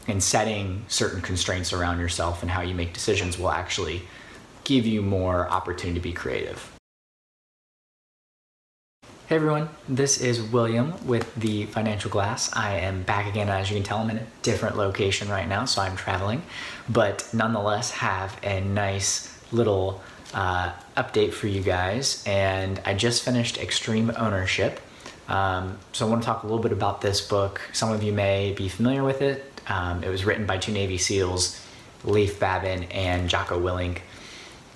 and setting certain constraints around yourself and how you make decisions will actually give you more opportunity to be creative. Hey everyone, this is William with The Financial Glass. I am back again. As you can tell, I'm in a different location right now, so I'm traveling, but nonetheless have a nice little update for you guys. And I just finished Extreme Ownership. So I want to talk a little bit about this book. Some of you may be familiar with it. It was written by two Navy SEALs, Leif Babin and Jocko Willink.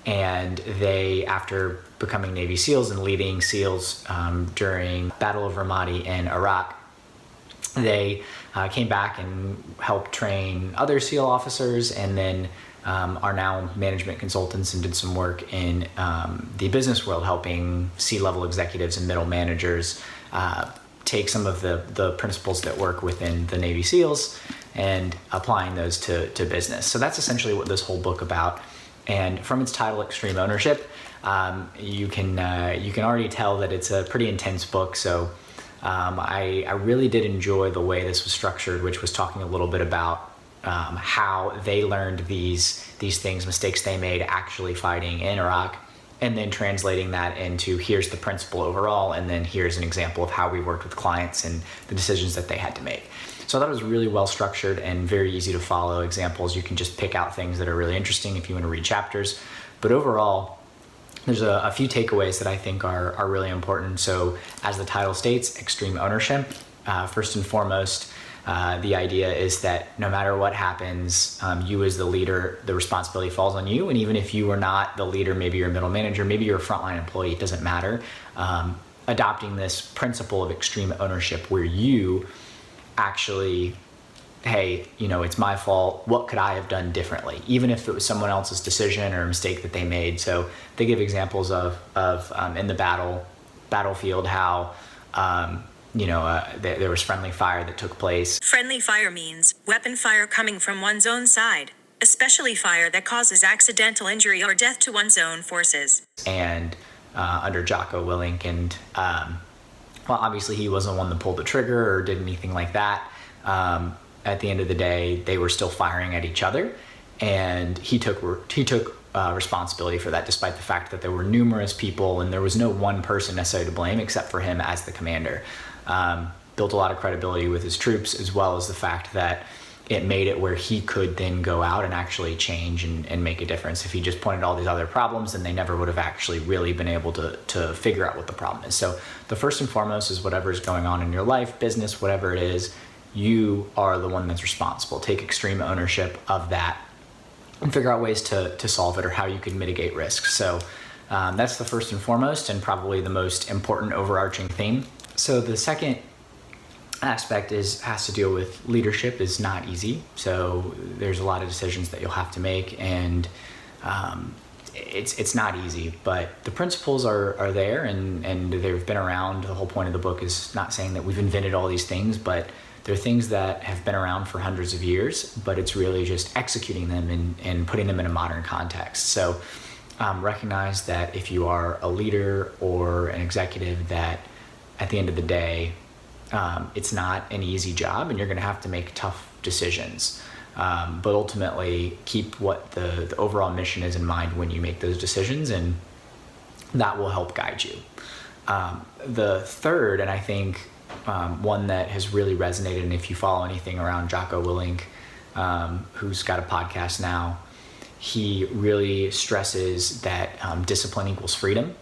And they, after becoming Navy SEALs and leading SEALs during Battle of Ramadi in Iraq, they came back and helped train other SEAL officers, and then are now management consultants and did some work in the business world, helping C-level executives and middle managers take some of the principles that work within the Navy SEALs and applying those to business. So that's essentially what this whole book about. And from its title, Extreme Ownership, you can already tell that it's a pretty intense book. So I really did enjoy the way this was structured, which was talking a little bit about how they learned these things, mistakes they made actually fighting in Iraq, and then translating that into here's the principle overall, and then here's an example of how we worked with clients and the decisions that they had to make. So I thought it was really well structured and very easy to follow examples. You can just pick out things that are really interesting if you want to read chapters. But overall, there's a few takeaways that I think are really important. So as the title states, extreme ownership. First and foremost, the idea is that no matter what happens, you as the leader, the responsibility falls on you. And even if you are not the leader, maybe you're a middle manager, maybe you're a frontline employee, it doesn't matter. Adopting this principle of extreme ownership where you actually, hey, it's my fault. What could I have done differently? Even if it was someone else's decision or a mistake that they made. So they give examples of in the battlefield how there was friendly fire that took place. Friendly fire means weapon fire coming from one's own side, especially fire that causes accidental injury or death to one's own forces. And under Jocko Willink, and well, obviously he wasn't the one that pulled the trigger or did anything like that. At the end of the day, they were still firing at each other, and he took responsibility for that, despite the fact that there were numerous people and there was no one person necessarily to blame except for him as the commander. Built a lot of credibility with his troops, as well as the fact that it made it where he could then go out and actually change and make a difference. If he just pointed all these other problems, then they never would have actually really been able to figure out what the problem is. So the first and foremost is whatever is going on in your life, business, whatever it is, you are the one that's responsible. Take extreme ownership of that and figure out ways to solve it or how you can mitigate risks. So that's the first and foremost and probably the most important overarching theme. So the second aspect has to deal with leadership is not easy. So there's a lot of decisions that you'll have to make, and it's not easy, but the principles are there and they've been around. The whole point of the book is not saying that we've invented all these things, but they're things that have been around for hundreds of years, but it's really just executing them and putting them in a modern context. So recognize that if you are a leader or an executive, that at the end of the day, it's not an easy job and you're going to have to make tough decisions. But ultimately, keep what the overall mission is in mind when you make those decisions, and that will help guide you. The third, and I think one that has really resonated, and if you follow anything around Jocko Willink, who's got a podcast now, he really stresses that discipline equals freedom.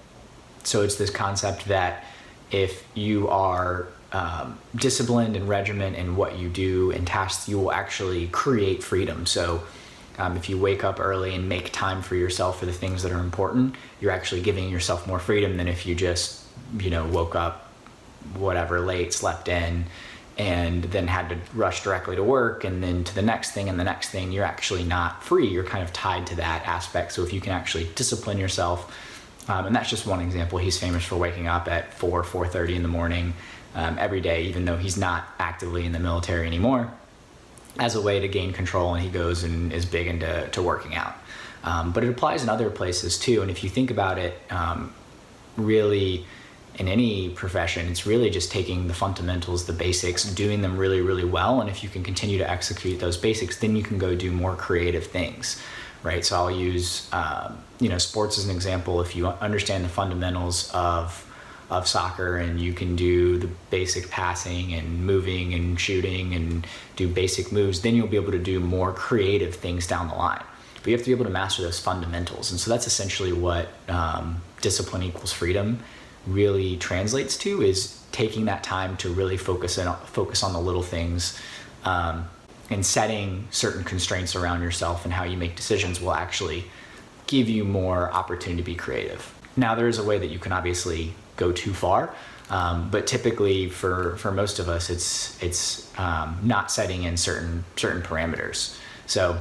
So it's this concept that if you are disciplined and regiment in what you do and tasks, you will actually create freedom. So if you wake up early and make time for yourself for the things that are important, you're actually giving yourself more freedom than if you just, woke up late, slept in, and then had to rush directly to work and then to the next thing and the next thing. You're actually not free. You're kind of tied to that aspect. So if you can actually discipline yourself, and that's just one example. He's famous for waking up at 4:30 in the morning every day, even though he's not actively in the military anymore, as a way to gain control, and he goes and is big into working out. But it applies in other places too, and if you think about it, really in any profession, it's really just taking the fundamentals, the basics, doing them really, really well. And if you can continue to execute those basics, then you can go do more creative things, right? So I'll use, sports as an example. If you understand the fundamentals of soccer and you can do the basic passing and moving and shooting and do basic moves, then you'll be able to do more creative things down the line. But you have to be able to master those fundamentals. And so that's essentially what discipline equals freedom really translates to, is taking that time to really focus on the little things, and setting certain constraints around yourself and how you make decisions will actually give you more opportunity to be creative. Now, there is a way that you can obviously go too far, but typically for most of us, it's not setting in certain parameters. So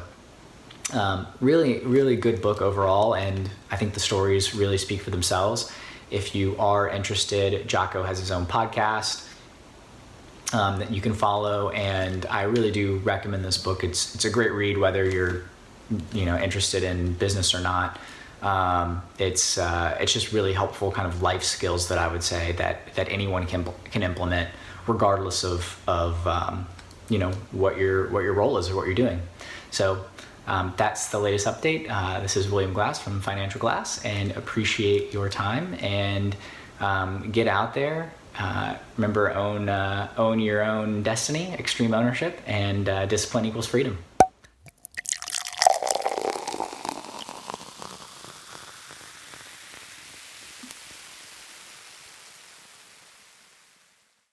really, really good book overall, and I think the stories really speak for themselves. If you are interested, Jocko has his own podcast that you can follow, and I really do recommend this book. It's a great read, whether you're interested in business or not. It's just really helpful kind of life skills that I would say that anyone can implement, regardless of what your role is or what you're doing. So that's the latest update. This is William Glass from Financial Glass, and appreciate your time, and get out there. Remember, own your own destiny, extreme ownership, and discipline equals freedom.